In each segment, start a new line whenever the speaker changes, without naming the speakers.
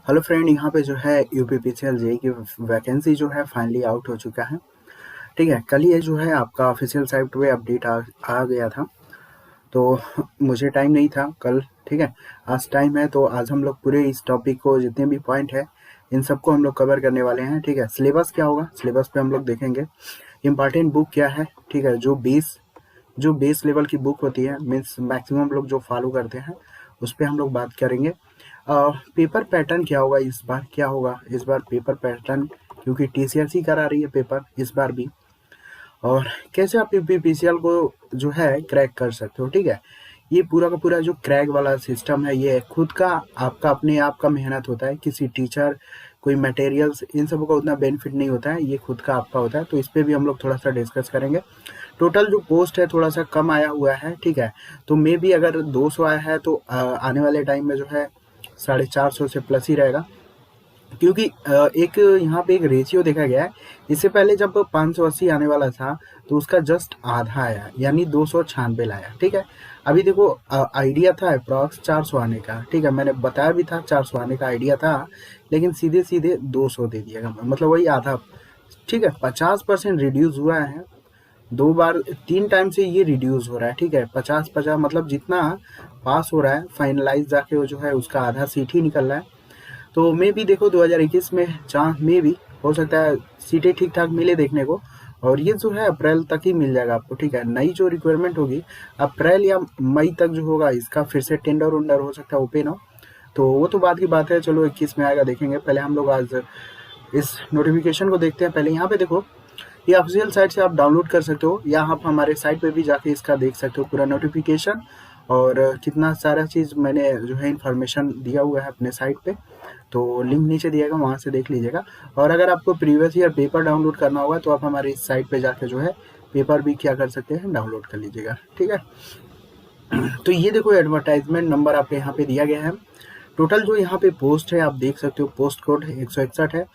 Hello friend, यहाँ पे जो है यूपीपीसीएल जेई की वैकेंसी जो है फाइनली आउट हो चुका है। ठीक है, कल ये जो है आपका ऑफिशियल साइट पे अपडेट आ गया था। तो मुझे टाइम नहीं था कल। ठीक है, आज टाइम है, तो आज हम लोग पूरे इस टॉपिक को जितने भी पॉइंट है इन सबको हम लोग कवर करने वाले हैं। ठीक है, सिलेबस क्या होगा, सिलेबस पे हम लोग देखेंगे। इम्पॉर्टेंट बुक क्या है, ठीक है, जो बेस लेवल की बुक होती है, मीन्स मैक्सिमम लोग जो फॉलो करते हैं, उस पर हम लोग बात करेंगे। पेपर पैटर्न क्या होगा इस बार, क्या होगा इस बार पेपर पैटर्न, क्योंकि टीसीएसई करा रही है पेपर इस बार भी। और कैसे आप यूपीपीसीएल को जो है क्रैक कर सकते हो। ठीक है, ये पूरा का पूरा जो क्रैक वाला सिस्टम है, ये खुद का आपका अपने आप का मेहनत होता है। किसी टीचर, कोई मटेरियल्स, इन सबों का उतना बेनिफिट नहीं होता है, ये खुद का आपका होता है। तो इस पे भी हम लोग थोड़ा सा डिस्कस करेंगे। टोटल जो पोस्ट है थोड़ा सा कम आया हुआ है। ठीक है, तो मे बी अगर 200 आया है तो आने वाले टाइम में जो है 450 से प्लस ही रहेगा, क्योंकि एक यहाँ पे एक रेशियो देखा गया है। इससे पहले जब 580 आने वाला था तो उसका जस्ट आधा आया, यानी 296 लाया। ठीक है, अभी देखो आइडिया था अप्रॉक्स 400 आने का। ठीक है, मैंने बताया भी था 400 आने का आइडिया था, लेकिन सीधे सीधे 200 दे दिया, मतलब वही आधा। ठीक है, 50% रिड्यूस हुआ है। 3 टाइम से ये रिड्यूस हो रहा है। ठीक है, 50-50 मतलब जितना पास हो रहा है फाइनलाइज जाके वो जो है उसका आधा सीट ही निकल रहा है। तो मे भी देखो 2021 में चांस में भी हो सकता है सीटें ठीक ठाक मिले देखने को, और ये जो है अप्रैल तक ही मिल जाएगा आपको। ठीक है, नई जो रिक्वायरमेंट होगी अप्रैल या मई तक जो होगा, इसका फिर से टेंडर उंडर हो सकता है ओपन हो, तो वो तो बात की बात है। चलो 21 में आएगा, देखेंगे। पहले हम लोग आज इस नोटिफिकेशन को देखते हैं। पहले यहाँ पे देखो, ये ऑफिशियल साइट से आप डाउनलोड कर सकते हो, या आप हमारे साइट पे भी जाके इसका देख सकते हो पूरा नोटिफिकेशन, और कितना सारा चीज़ मैंने जो है इन्फॉर्मेशन दिया हुआ है अपने साइट पे। तो लिंक नीचे दिएगा, वहाँ से देख लीजिएगा। और अगर आपको प्रीवियस ईयर पेपर डाउनलोड करना होगा तो आप हमारी इस साइट पे जाके जो है पेपर भी क्या कर सकते हैं, डाउनलोड कर लीजिएगा। ठीक है, तो ये देखो एडवर्टाइजमेंट नंबर आपके यहाँ पे दिया गया है। टोटल जो यहाँ पे पोस्ट है आप देख सकते हो, पोस्ट कोड 161 है।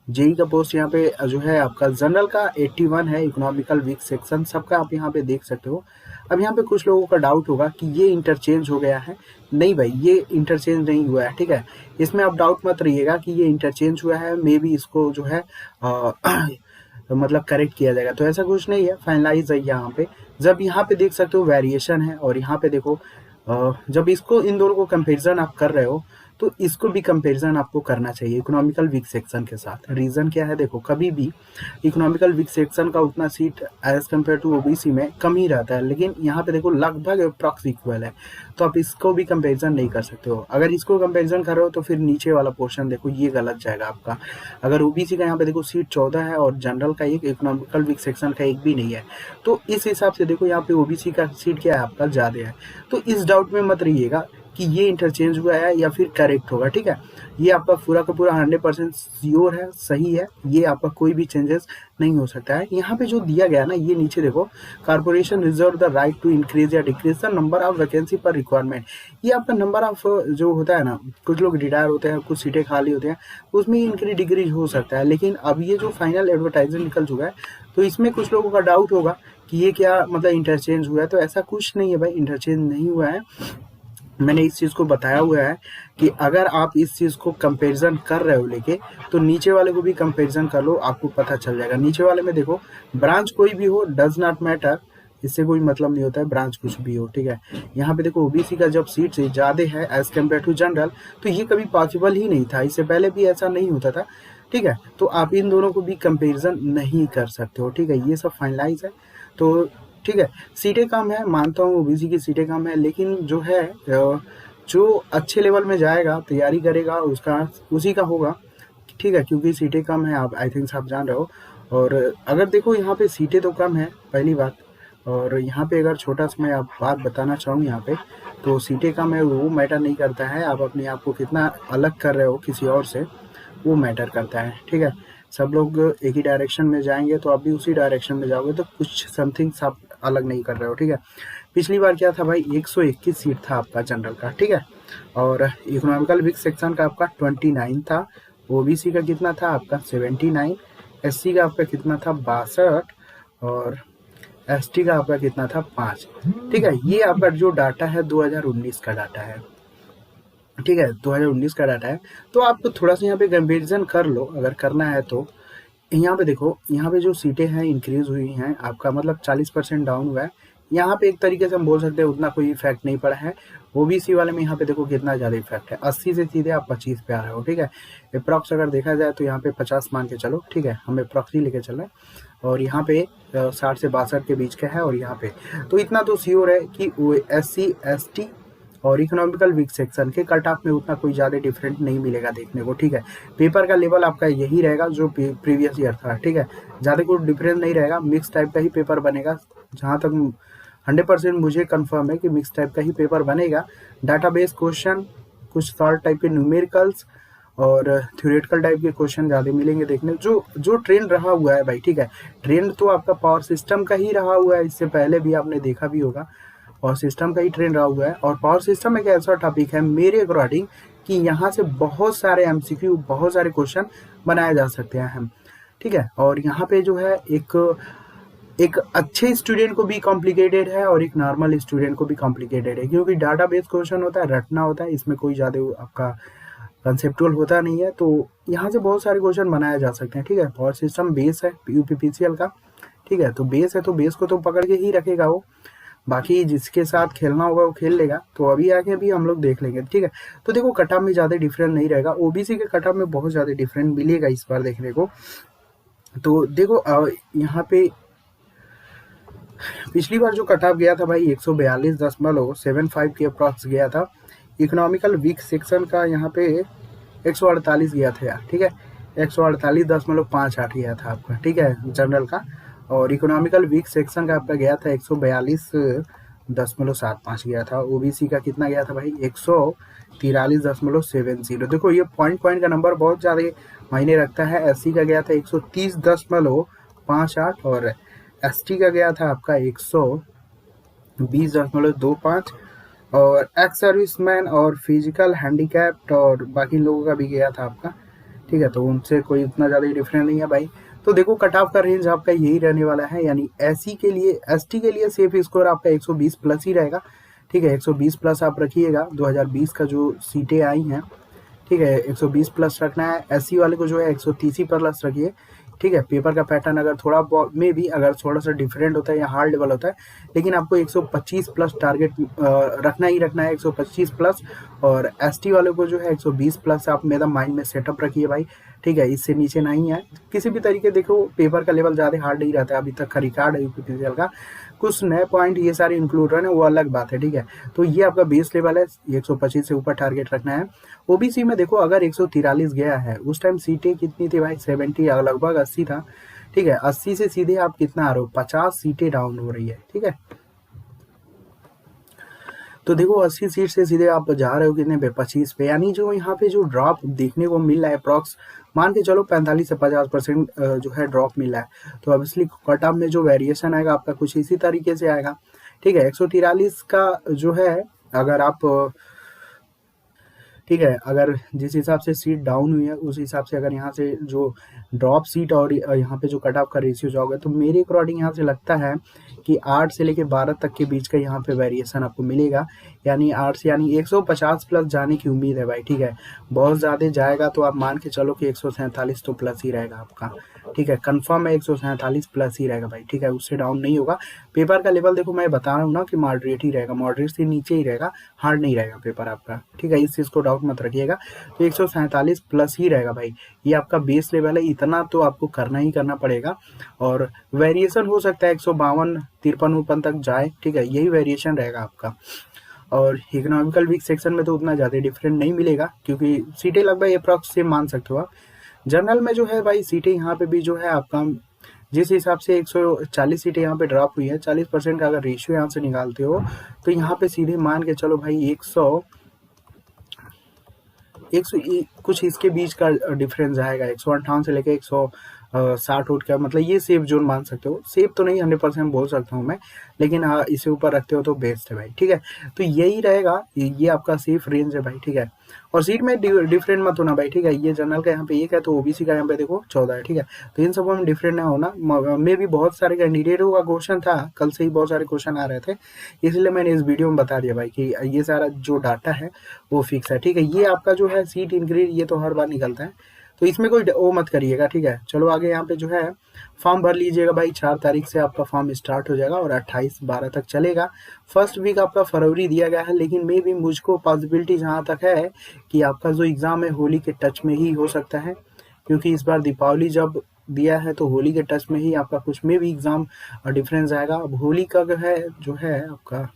जेई का पोस्ट यहाँ पे जो है आपका जनरल का 81 है, इकोनॉमिकल वीक सेक्शन सबका आप यहाँ पे देख सकते हो। अब यहाँ पे कुछ लोगों का डाउट होगा कि ये इंटरचेंज हो गया है। नहीं भाई, ये इंटरचेंज नहीं हुआ है। ठीक है, इसमें आप डाउट मत रहिएगा कि ये इंटरचेंज हुआ है, मे बी इसको जो है मतलब करेक्ट किया जाएगा, तो ऐसा कुछ नहीं है, फाइनलाइज है यहाँ पे। जब यहाँ पे देख सकते हो वेरिएशन है, और यहाँ पे देखो जब इसको इन दोनों को कंपैरिजन आप कर रहे हो तो इसको भी कंपैरिजन आपको करना चाहिए इकोनॉमिकल वीक सेक्शन के साथ। रीज़न क्या है, देखो कभी भी इकोनॉमिकल वीक सेक्शन का उतना seat as compare to OBC में कम ही रहता है, लेकिन यहाँ पे देखो लगभग अप्रॉक्स इक्वल है, तो आप इसको भी कंपैरिजन नहीं कर सकते हो। अगर इसको कंपैरिजन कर रहे हो तो फिर नीचे वाला पोर्शन देखो, ये गलत जाएगा आपका। अगर ओबीसी का यहाँ पे देखो सीट 14 है और जनरल का एक, इकोनॉमिकल वीक सेक्शन का एक भी नहीं है, तो इस हिसाब से देखो यहाँ पे ओबीसी का सीट क्या है आपका ज़्यादा है। तो इस डाउट में मत रहिएगा कि ये इंटरचेंज हुआ है या फिर करेक्ट होगा। ठीक है, ये आपका पूरा का पूरा 100% श्योर है, सही है, ये आपका कोई भी चेंजेस नहीं हो सकता है। यहाँ पे जो दिया गया ना, ये नीचे देखो, corporation reserve the right to increase या decrease the number of vacancy per requirement. ये आपका नंबर ऑफ जो होता है ना, कुछ लोग रिटायर होते हैं, कुछ सीटें खाली होती हैं, उसमें इंक्रीज डिक्रीज हो सकता है। लेकिन अब ये जो फाइनल एडवर्टाइजमेंट निकल चुका है, तो इसमें कुछ लोगों का डाउट होगा कि ये क्या मतलब इंटरचेंज हुआ है, तो ऐसा कुछ नहीं है भाई, इंटरचेंज नहीं हुआ है। मैंने इस चीज़ को बताया हुआ है कि अगर आप इस चीज़ को कंपैरिजन कर रहे हो लेके, तो नीचे वाले को भी कंपैरिजन कर लो, आपको पता चल जाएगा। नीचे वाले में देखो, ब्रांच कोई भी हो, डज नॉट मैटर, इससे कोई मतलब नहीं होता है, ब्रांच कुछ भी हो। ठीक है, यहाँ पे देखो ओबीसी का जब सीट से ज़्यादा है एज कम्पेयर टू जनरल, तो ये कभी पॉसिबल ही नहीं था, इससे पहले भी ऐसा नहीं होता था। ठीक है, तो आप इन दोनों को भी कंपेरिजन नहीं कर सकते हो। ठीक है, ये सब फाइनलाइज है। तो ठीक है, सीटें कम है, मानता हूँ ओबीसी की सीटें कम है, लेकिन जो है जो अच्छे लेवल में जाएगा, तैयारी करेगा, उसका उसी का होगा। ठीक है, क्योंकि सीटें कम है, आप आई थिंक आप जान रहे हो। और अगर देखो यहाँ पे सीटें तो कम है, पहली बात, और यहाँ पे अगर छोटा सा मैं आप बात बताना चाहूँ यहाँ पे, तो सीटें कम है वो मैटर नहीं करता है, आप अपने आप को कितना अलग कर रहे हो किसी और से, वो मैटर करता है। ठीक है, सब लोग एक ही डायरेक्शन में जाएंगे तो आप भी उसी डायरेक्शन में जाओगे, तो कुछ समथिंग आप अलग नहीं कर रहे हो। ठीक है, पिछली बार क्या था भाई, 121 सीट था आपका जनरल का। ठीक है, और इकोनॉमिकल वीक सेक्शन का आपका 29 था, ओबीसी का कितना था आपका 79, एससी का आपका कितना था 62, और एसटी का आपका कितना था 5। ठीक है, ये आपका जो डाटा है 2019 का डाटा है। ठीक है, 2019 का डाटा है। तो आप थोड़ा-सा यहाँ पे कंपैरिज़न कर लो, अगर करना है तो। यहाँ पे देखो, यहाँ पे जो सीटें हैं इंक्रीज़ हुई हैं, आपका मतलब 40% डाउन हुआ है। यहाँ पे एक तरीके से हम बोल सकते हैं उतना कोई इफ़ेक्ट नहीं पड़ा है। ओबीसी वाले में यहाँ पे देखो कितना ज़्यादा इफ़ेक्ट है, 80 से सीधे आप 25 पे आ रहे हो, ठीक है। एप्रॉक्स अगर देखा जाए तो यहाँ पे 50 मान के चलो, ठीक है, हम एप्रॉक्स ही लेके चल रहे हैं। और यहाँ पे 60 से 62 के बीच का है, और यहाँ पे तो इतना तो श्योर है कि वो SC, ST और इकोनॉमिकल वीक सेक्शन के कट ऑफ में उतना कोई ज़्यादा डिफरेंट नहीं मिलेगा देखने को, ठीक है। पेपर का लेवल आपका यही रहेगा जो प्रीवियस ईयर था, ठीक है। ज़्यादा कोई डिफरेंस नहीं रहेगा, मिक्स टाइप का ही पेपर बनेगा। जहाँ तक 100% मुझे कंफर्म है कि मिक्स टाइप का ही पेपर बनेगा। डाटाबेस क्वेश्चन, कुछ सॉल्व टाइप के न्यूमेरिकल्स और थ्योरेटिकल टाइप के क्वेश्चन ज़्यादा मिलेंगे देखने, जो ट्रेंड रहा हुआ है भाई, ठीक है। ट्रेंड तो आपका पावर सिस्टम का ही रहा हुआ है, इससे पहले भी आपने देखा भी होगा। और सिस्टम का ही ट्रेंड रहा हुआ है, और पावर सिस्टम एक ऐसा टॉपिक है मेरे अकॉर्डिंग कि यहाँ से बहुत सारे एमसीक्यू, बहुत सारे क्वेश्चन बनाए जा सकते हैं हम, ठीक है। और यहाँ पे जो है एक अच्छे स्टूडेंट को भी कॉम्प्लिकेटेड है और एक नॉर्मल स्टूडेंट को भी कॉम्प्लिकेटेड है, क्योंकि डाटा बेस्ड क्वेश्चन होता है, रटना होता है, इसमें कोई ज़्यादा आपका कंसेप्चुअल होता नहीं है। तो यहाँ से बहुत सारे क्वेश्चन बनाए जा सकते हैं, ठीक है। पावर सिस्टम बेस है यूपीपीसीएल का, ठीक है। तो बेस है, तो बेस को तो पकड़ के ही रखेगा वो, बाकी जिसके साथ खेलना होगा वो खेल लेगा। तो अभी आगे भी हम लोग देख लेंगे, ठीक है। तो देखो कटऑफ में ज़्यादा डिफरेंस नहीं रहेगा, ओबीसी के कटऑफ में बहुत ज़्यादा डिफरेंस मिलेगा इस बार देखने को। तो देखो यहाँ पे पिछली बार जो कटऑफ गया था भाई 142.75 के अप्रॉक्स गया था। इकोनॉमिकल वीक सेक्शन का यहाँ पे 148 गया था यार, ठीक है। 148.58 गया था आपका, ठीक है, जनरल का। और इकोनॉमिकल वीक सेक्शन का आपका गया था 142.75 गया था। ओबीसी का कितना गया था भाई 143.70। देखो ये पॉइंट का नंबर बहुत ज़्यादा मायने रखता है। एससी का गया था 130.58 और एसटी का गया था आपका 120.25 और एक्स सर्विसमैन और फिजिकल हैंडीकैप्ड और बाकी लोगों का भी गया था आपका, ठीक है। तो उनसे कोई उतना ज़्यादा डिफरेंस नहीं है भाई। तो देखो कट ऑफ का रेंज आपका यही रहने वाला है, यानी एससी के लिए, एसटी के लिए सेफ स्कोर आपका 120 प्लस ही रहेगा, ठीक है। 120 प्लस आप रखिएगा। 2020 का जो सीटें आई हैं, ठीक है, 120 प्लस रखना है। एससी वाले को जो है 130 प्लस रखिए, ठीक है। पेपर का पैटर्न अगर थोड़ा में भी अगर थोड़ा सा डिफरेंट होता है या हार्ड लेवल होता है, लेकिन आपको 125 प्लस टारगेट रखना ही रखना है, 125 प्लस। और एसटी वाले को जो है 120 प्लस आप मेरा माइंड में सेटअप रखिए भाई, ठीक है। इससे नीचे नहीं है किसी भी तरीके। देखो पेपर का लेवल ज़्यादा हार्ड नहीं रहता है, अभी तक का रिकॉर्ड है यूपीपीसीएल का। कुछ नए पॉइंट ये सारे इंक्लूड रहे हैं, वो अलग बात है, ठीक है। तो ये आपका बेस लेवल है, 125 से ऊपर टारगेट रखना है। ओबीसी में देखो अगर 143 गया है, उस टाइम सीटें कितनी थी भाई 70, लगभग 80 था, ठीक है। 80 से सीधे आप कितना आ रहे हो, 50 सीटें डाउन हो रही है, ठीक है। तो देखो 80 सीट से सीधे आप जा रहे हो कितने पे, 25 पे, यानी जो यहाँ पे जो ड्रॉप देखने को मिल रहा है अप्रॉक्स मान के चलो 45 से 50% जो है ड्रॉप मिला है। तो ऑब्वियसली कट ऑफ में जो वेरिएशन आएगा आपका कुछ इसी तरीके से आएगा, ठीक है। 143 का जो है अगर आप, ठीक है, अगर जिस हिसाब से सीट डाउन हुई है उस हिसाब से अगर यहाँ से जो ड्रॉप सीट और यहाँ पे जो कट ऑफ का रेशियो जाओगे, तो मेरे अकॉर्डिंग यहाँ से लगता है कि 8 से लेके 12 तक के बीच का यहाँ पे वेरिएशन आपको मिलेगा, यानी 8 से, यानी 150 प्लस जाने की उम्मीद है भाई, ठीक है। बहुत ज़्यादा जाएगा तो आप मान के चलो कि 147 तो प्लस ही रहेगा आपका, ठीक है। कंफर्म है 147 प्लस ही रहेगा भाई, ठीक है, उससे डाउन नहीं होगा। पेपर का लेवल देखो मैं बता रहा हूँ ना कि मॉडरेट ही रहेगा, मॉडरेट से नीचे ही रहेगा, हार्ड नहीं रहेगा पेपर आपका, ठीक है। इस चीज़ को डाउट मत रखिएगा। तो 147 प्लस ही रहेगा भाई, ये आपका बेस लेवल है, इतना तो आपको करना ही करना पड़ेगा। और वेरिएशन हो सकता है 152 53 तक जाए, ठीक है, यही वेरिएशन रहेगा आपका। और इकोनॉमिकल वीक सेक्शन में तो उतना ज़्यादा डिफरेंट नहीं मिलेगा, क्योंकि सीटें लगभग अप्रॉक्स सेम मान सकते हो आप। जनरल में जो है भाई सीटें यहाँ पे भी जो है आपका जिस हिसाब से 140 सीटें यहाँ पे ड्रॉप हुई है, 40% का अगर रेशियो यहाँ से निकालते हो तो यहाँ पे सीधे मान के चलो भाई 100 कुछ इसके बीच का डिफरेंस आएगा, 158 से लेके 160 उठ का, मतलब ये सेफ जोन मान सकते हो। सेफ तो नहीं 100% बोल सकता हूँ मैं, लेकिन हाँ इसे ऊपर रखते हो तो बेस्ट है भाई, ठीक है। तो यही रहेगा, ये आपका सेफ रेंज है भाई, ठीक है। और सीट में डिफरेंट मत होना भाई, ठीक है। ये जनरल का यहाँ पे 1 है तो ओबीसी का यहाँ पे देखो 14 है, ठीक है। तो इन सबों में डिफरेंट ना होना। मे भी बहुत सारे कैंडिडेटों का क्वेश्चन था, कल से ही बहुत सारे क्वेश्चन आ रहे थे, इसलिए मैंने इस वीडियो में बता दिया भाई कि ये सारा जो डाटा है वो फिक्स है, ठीक है। ये आपका जो है सीट इंक्रीज ये तो हर बार निकलता है, तो इसमें कोई वो मत करिएगा, ठीक है। चलो आगे यहाँ पे जो है फॉर्म भर लीजिएगा भाई। 4 तारीख से आपका फॉर्म स्टार्ट हो जाएगा और 28-12 तक चलेगा। फर्स्ट वीक आपका फरवरी दिया गया है, लेकिन मे भी मुझको पॉसिबिलिटी जहाँ तक है कि आपका जो एग्ज़ाम है होली के टच में ही हो सकता है, क्योंकि इस बार दीपावली जब दिया है तो होली के टच में ही आपका कुछ में भी एग्ज़ाम डिफरेंस आएगा। अब होली का जो है आपका,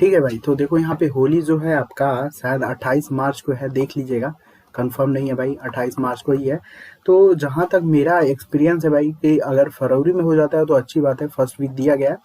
ठीक है भाई। तो देखो यहाँ पे होली जो है आपका शायद 28 मार्च को है, देख लीजिएगा, कंफर्म नहीं है भाई, 28 मार्च को ही है। तो जहाँ तक मेरा एक्सपीरियंस है भाई कि अगर फरवरी में हो जाता है तो अच्छी बात है, फर्स्ट वीक दिया गया है,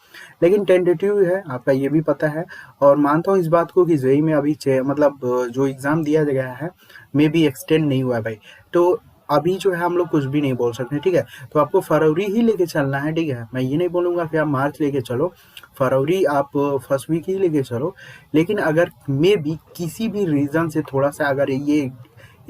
लेकिन टेंटेटिव है आपका, ये भी पता है। और मानता हूँ इस बात को कि जेई में अभी मतलब जो एग्ज़ाम दिया गया है मे भी एक्सटेंड नहीं हुआ है भाई, तो अभी जो है हम लोग कुछ भी नहीं बोल सकते, ठीक है। तो आपको फरवरी ही लेके चलना है, ठीक है। मैं ये नहीं बोलूँगा कि आप मार्च लेके चलो, फरवरी आप फर्स्ट वीक ही लेके चलो। लेकिन अगर मे भी किसी भी रीज़न से थोड़ा सा अगर ये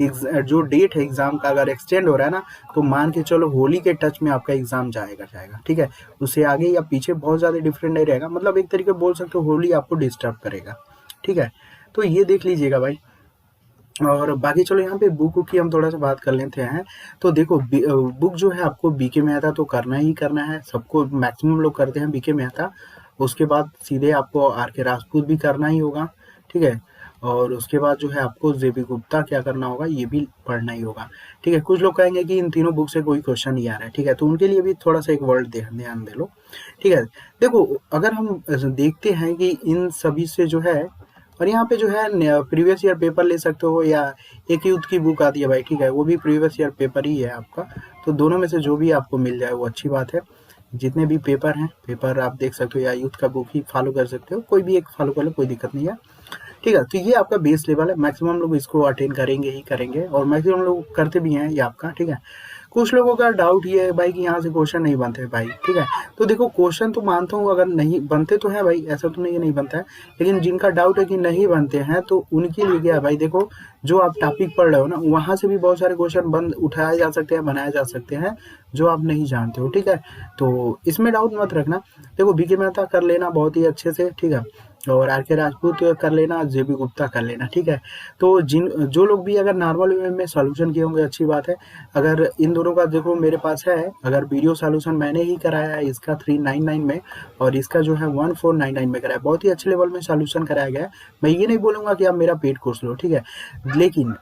जो डेट है एग्ज़ाम का अगर एक्सटेंड हो रहा है ना, तो मान के चलो होली के टच में आपका एग्ज़ाम जाएगा, ठीक है। उससे आगे या पीछे बहुत ज़्यादा डिफरेंट नहीं रहेगा, मतलब एक तरीके बोल सकते हो होली आपको डिस्टर्ब करेगा, ठीक है। तो ये देख लीजिएगा भाई। और बाकी चलो यहाँ पे बुक की हम थोड़ा सा बात कर लेते हैं। तो देखो बुक जो है आपको बीके मेहता तो करना ही करना है, सबको मैक्सिमम लोग करते हैं बीके मेहता। उसके बाद सीधे आपको आर.के. राजपूत भी करना ही होगा, ठीक है। और उसके बाद जो है आपको जे.बी. गुप्ता क्या करना होगा, ये भी पढ़ना ही होगा, ठीक है। कुछ लोग कहेंगे कि इन तीनों बुक से कोई क्वेश्चन नहीं आ रहा है, ठीक है, तो उनके लिए भी थोड़ा सा एक वर्ड ध्यान दे लो, ठीक है। देखो अगर हम देखते हैं कि इन सभी से जो है, और यहाँ पे जो है प्रीवियस ईयर पेपर ले सकते हो, या एक यूथ की बुक आती है भाई, ठीक है, वो भी प्रीवियस ईयर पेपर ही है आपका। तो दोनों में से जो भी आपको मिल जाए वो अच्छी बात है। जितने भी पेपर हैं, पेपर आप देख सकते हो, या यूथ का बुक ही फॉलो कर सकते हो, कोई भी एक फॉलो कर लो, कोई दिक्कत नहीं है, ठीक है। तो ये आपका बेस लेवल है, मैक्सिमम लोग इसको अटेंड करेंगे ही करेंगे, और मैक्सिमम लोग करते भी हैं ये आपका, ठीक है। कुछ लोगों का डाउट ये है भाई कि यहाँ से क्वेश्चन नहीं बनते भाई, ठीक है। तो देखो क्वेश्चन तो मानता हूँ अगर नहीं बनते तो है भाई, ऐसा तो नहीं बनता है, लेकिन जिनका डाउट है कि नहीं बनते हैं तो उनके लिए क्या है भाई, देखो जो आप टॉपिक पढ़ रहे हो ना, वहाँ से भी बहुत सारे क्वेश्चन उठाए जा सकते हैं, बनाए जा सकते हैं, जो आप नहीं जानते हो, ठीक है। तो इसमें डाउट मत रखना। देखो बीके मेहता कर लेना बहुत ही अच्छे से, ठीक है, और आर.के. राजपूत कर लेना, जे.बी. गुप्ता कर लेना, ठीक है। तो जो लोग भी अगर नॉर्मल वे में सॉल्यूशन किए होंगे अच्छी बात है। अगर इन दोनों का देखो मेरे पास है, अगर वीडियो सॉल्यूशन मैंने ही कराया है इसका 399 में, और इसका जो है 1499 में कराया, बहुत ही अच्छे लेवल में सॉल्यूशन कराया गया है। मैं ये नहीं बोलूँगा कि आप मेरा पेड कोर्स लो, ठीक है, लेकिन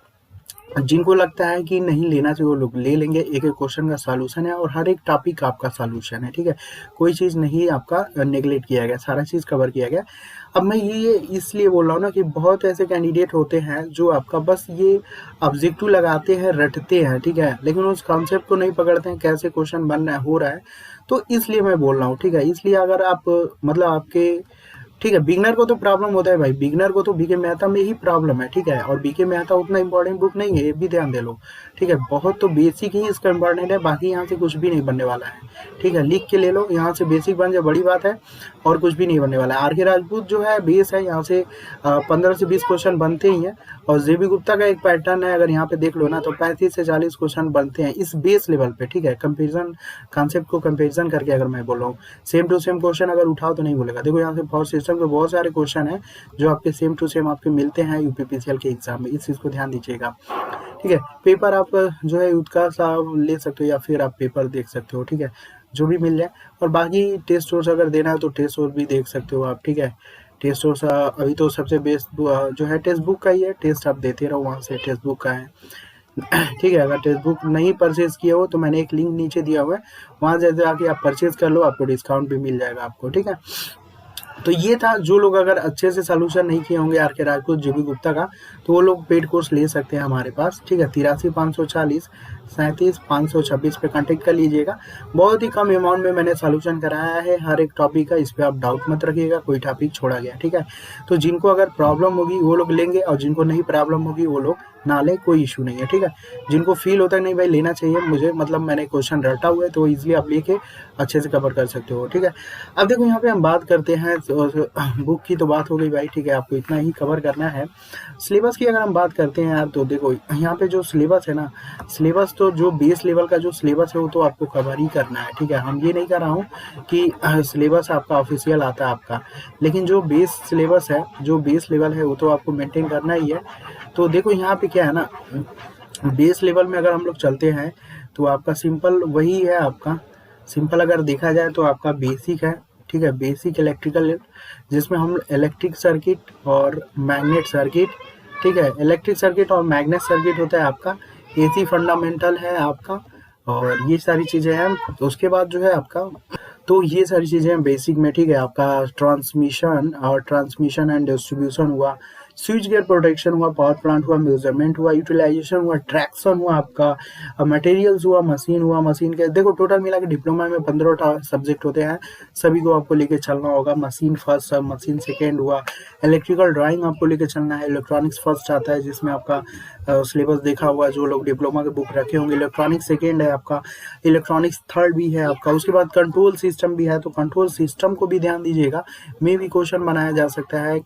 जिनको लगता है कि नहीं लेना चाहिए वो लोग ले लेंगे। एक एक क्वेश्चन का सॉल्यूशन है और हर एक टॉपिक का आपका सॉल्यूशन है, ठीक है। कोई चीज़ नहीं आपका नेगलेक्ट किया गया, सारा चीज़ कवर किया गया। अब मैं ये इसलिए बोल रहा हूँ ना कि बहुत ऐसे कैंडिडेट होते हैं जो आपका बस ये ऑब्जेक्टिव लगाते हैं, रटते हैं, ठीक है, लेकिन उस कॉन्सेप्ट को नहीं पकड़ते हैं कैसे क्वेश्चन बन रहा है, हो रहा है। तो इसलिए मैं बोल रहा हूँ, ठीक है। इसलिए अगर आप मतलब आपके, ठीक है, बिगनर को तो प्रॉब्लम होता है भाई, बिगनर को तो बीके मेहता में ही प्रॉब्लम है, ठीक है। और बीके मेहता उतना इंपॉर्टेंट बुक नहीं है, ये भी ध्यान दे लो, ठीक है। बहुत तो बेसिक ही इसका इंपॉर्टेंट है, बाकी यहाँ से कुछ भी नहीं बनने वाला है, ठीक है। लिख के ले लो, यहाँ से बेसिक बन जाए बड़ी बात है, और कुछ भी नहीं बनने वाला है। आर.के. राजपूत जो है बेस है, यहाँ से 15 से 20 क्वेश्चन बनते ही हैं, और जे.बी. गुप्ता का एक पैटर्न है, अगर यहाँ पे देख लो ना तो 35 से 40 क्वेश्चन बनते हैं इस बेस लेवल पे, ठीक है। कंपेरिजन कॉन्सेप्ट को कंपेरिजन करके अगर मैं बोल रहा हूँ, सेम टू सेम क्वेश्चन अगर उठाओ तो नहीं बोलेगा। देखो यहाँ से फॉर सिस्टम के बहुत सारे क्वेश्चन हैं जो आपके सेम टू सेम आपके मिलते हैं यूपीपीसीएल के एग्जाम में, इस चीज़ को ध्यान दीजिएगा, ठीक है। पेपर आप जो है यूथ का सा ले सकते हो, या फिर आप पेपर देख सकते हो, ठीक है, जो भी मिल जाए। और बाकी टेस्ट सोर्स अगर देना है तो टेस्ट सोर्स भी देख सकते हो आप, ठीक है। टेस्ट सोर्स अभी तो सबसे बेस्ट जो है टेक्स्ट बुक का ही है, टेस्ट आप देते रहो, वहाँ से टेक्स्ट बुक का है, ठीक है। अगर टेक्स्ट बुक नहीं परचेज किया हो तो मैंने एक लिंक नीचे दिया हुआ है, वहाँ से जाके आप परचेज कर लो, आपको डिस्काउंट भी मिल जाएगा आपको, ठीक है। तो ये था, जो लोग अगर अच्छे से सॉल्यूशन नहीं किए होंगे आर के राजपूत, जेबी गुप्ता का, तो वो लोग पेड कोर्स ले सकते हैं हमारे पास, ठीक है। 83,540 37,526 पे कांटेक्ट कर लीजिएगा। बहुत ही कम अमाउंट में मैंने सॉल्यूशन कराया है हर एक टॉपिक का, इस पे आप डाउट मत रखिएगा, कोई टॉपिक छोड़ा गया, ठीक है। तो जिनको अगर प्रॉब्लम होगी वो लोग लेंगे, और जिनको नहीं प्रॉब्लम होगी वो लोग ना ले, कोई इशू नहीं है, ठीक है। जिनको फील होता है नहीं भाई लेना चाहिए मुझे, मतलब मैंने क्वेश्चन रटा हुआ है, तो इजीली आप लेके अच्छे से कवर कर सकते हो, ठीक है। अब देखो यहाँ पे हम बात करते हैं, बुक की तो बात हो गई भाई, ठीक है, आपको इतना ही कवर करना है। सिलेबस की अगर हम बात करते हैं यार, तो देखो यहाँ पे जो सिलेबस है ना, सिलेबस तो जो बेस लेवल का जो सिलेबस है वो तो आपको कवर ही करना है, ठीक है। हम ये नहीं कर रहा हूँ कि सिलेबस आपका ऑफिशियल आता है आपका, लेकिन जो बेस सिलेबस है, जो बेस लेवल है वो तो आपको मेंटेन करना ही है। तो देखो यहाँ पे क्या है ना, बेस लेवल में अगर हम लोग चलते हैं तो आपका सिंपल वही है, आपका सिंपल अगर देखा जाए तो आपका बेसिक है, ठीक है, बेसिक इलेक्ट्रिकल, जिसमें हम इलेक्ट्रिक सर्किट और मैग्नेट सर्किट, ठीक है, इलेक्ट्रिक सर्किट और मैग्नेट सर्किट होता है आपका, एसी फंडामेंटल है आपका, और ये सारी चीज़ें हैं। तो उसके बाद जो है आपका, तो ये सारी चीज़ें बेसिक में, ठीक है। आपका ट्रांसमिशन एंड डिस्ट्रीब्यूशन हुआ, स्विच गेयर प्रोटेक्शन हुआ, पावर प्लांट हुआ, मेजरमेंट हुआ, यूटिलाइजेशन हुआ, ट्रैक्शन हुआ, आपका मटेरियल्स हुआ, मशीन हुआ, मशीन के देखो टोटल मिला के डिप्लोमा में 15 सब्जेक्ट होते हैं, सभी को आपको लेके चलना होगा। मशीन फर्स्ट, मशीन सेकेंड हुआ, इलेक्ट्रिकल ड्राइंग आपको लेके चलना है, इलेक्ट्रॉनिक्स फर्स्ट आता है जिसमें आपका सिलेबस देखा हुआ, जो लोग डिप्लोमा के बुक रखे होंगे, इलेक्ट्रॉनिक्स सेकेंड है आपका, इलेक्ट्रॉनिक्स थर्ड भी है आपका। उसके बाद कंट्रोल सिस्टम भी है, तो कंट्रोल सिस्टम को भी ध्यान दीजिएगा, में भी क्वेश्चन बनाया जा सकता है,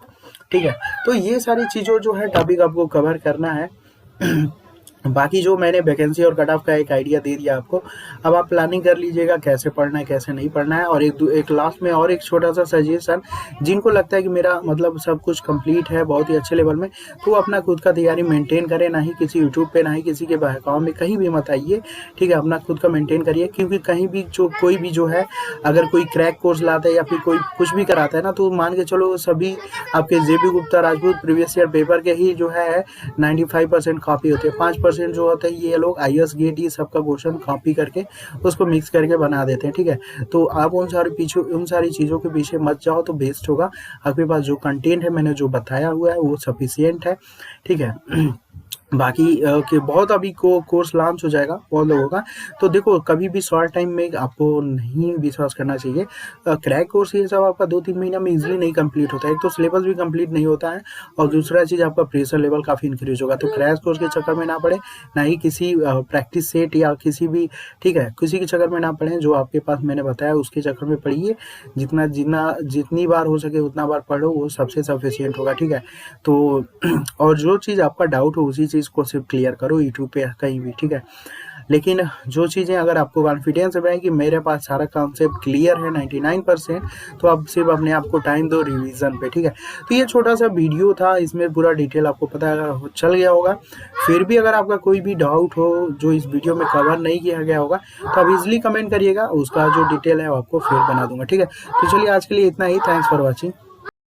ठीक है। तो ये सारी चीज़ों जो है टॉपिक आपको कवर करना है। बाकी जो मैंने वैकेंसी और कट ऑफ का एक आइडिया दे दिया आपको, अब आप प्लानिंग कर लीजिएगा कैसे पढ़ना है कैसे नहीं पढ़ना है। और एक लास्ट में और एक छोटा सा सजेशन, जिनको लगता है कि मेरा मतलब सब कुछ कंप्लीट है बहुत ही अच्छे लेवल में, तो वो अपना खुद का तैयारी मेंटेन करें, ना ही किसी यूट्यूब पे, ना ही किसी के बहकाव में कहीं भी मत आइए, ठीक है। अपना खुद का मेंटेन करिए, क्योंकि कहीं भी जो कोई भी जो है, अगर कोई क्रैक कोर्स लाता है या फिर कोई कुछ भी कराता है ना, तो मान के चलो सभी आपके JB Gupta Rajput previous year paper के ही जो है 95% कॉपी होते हैं, 5% जो होता है ये लोग IAS गेट ये सबका क्वेश्चन कॉपी करके उसको मिक्स करके बना देते हैं, ठीक है। तो आप उन सारी चीज़ों के पीछे मत जाओ, तो बेस्ट होगा। आपके पास जो कंटेंट है मैंने जो बताया हुआ है वो सफिशियंट है, ठीक है। बाकी कि बहुत अभी कोर्स लॉन्च हो जाएगा बहुत लोगों का, तो देखो कभी भी शॉर्ट टाइम में आपको नहीं विश्वास करना चाहिए। क्रैक कोर्स ये सब आपका 2-3 महीना में इजीली नहीं कंप्लीट होता है, एक तो सिलेबस भी कंप्लीट नहीं होता है, और दूसरा चीज़ आपका प्रेशर लेवल काफ़ी इंक्रीज होगा। तो क्रैश कोर्स के चक्कर में ना पड़े, ना ही किसी प्रैक्टिस सेट या किसी भी, ठीक है, किसी के चक्कर में ना पड़े। जो आपके पास मैंने बताया उसके चक्कर में पड़िए, जितनी बार हो सके उतना बार पढ़ो, वो सबसे सफिशियंट होगा, ठीक है। तो और जो चीज़ आपका डाउट हो उसी चीज़ को सिर्फ क्लियर करो यूट्यूब पे कहीं भी, ठीक है। लेकिन जो चीज़ें अगर आपको कॉन्फिडेंस है कि मेरे पास सारा कॉन्सेप्ट क्लियर है 99%, तो आप सिर्फ अपने आप को टाइम दो रिवीजन पे, ठीक है। तो ये छोटा सा वीडियो था, इसमें पूरा डिटेल आपको पता चल गया होगा। फिर भी अगर आपका कोई भी डाउट हो जो इस वीडियो में कवर नहीं किया गया होगा, तो आप इजिली कमेंट करिएगा, उसका जो डिटेल है वो आपको फिर बना दूंगा, ठीक है। तो चलिए आज के लिए इतना ही, थैंक्स फॉर वॉचिंग।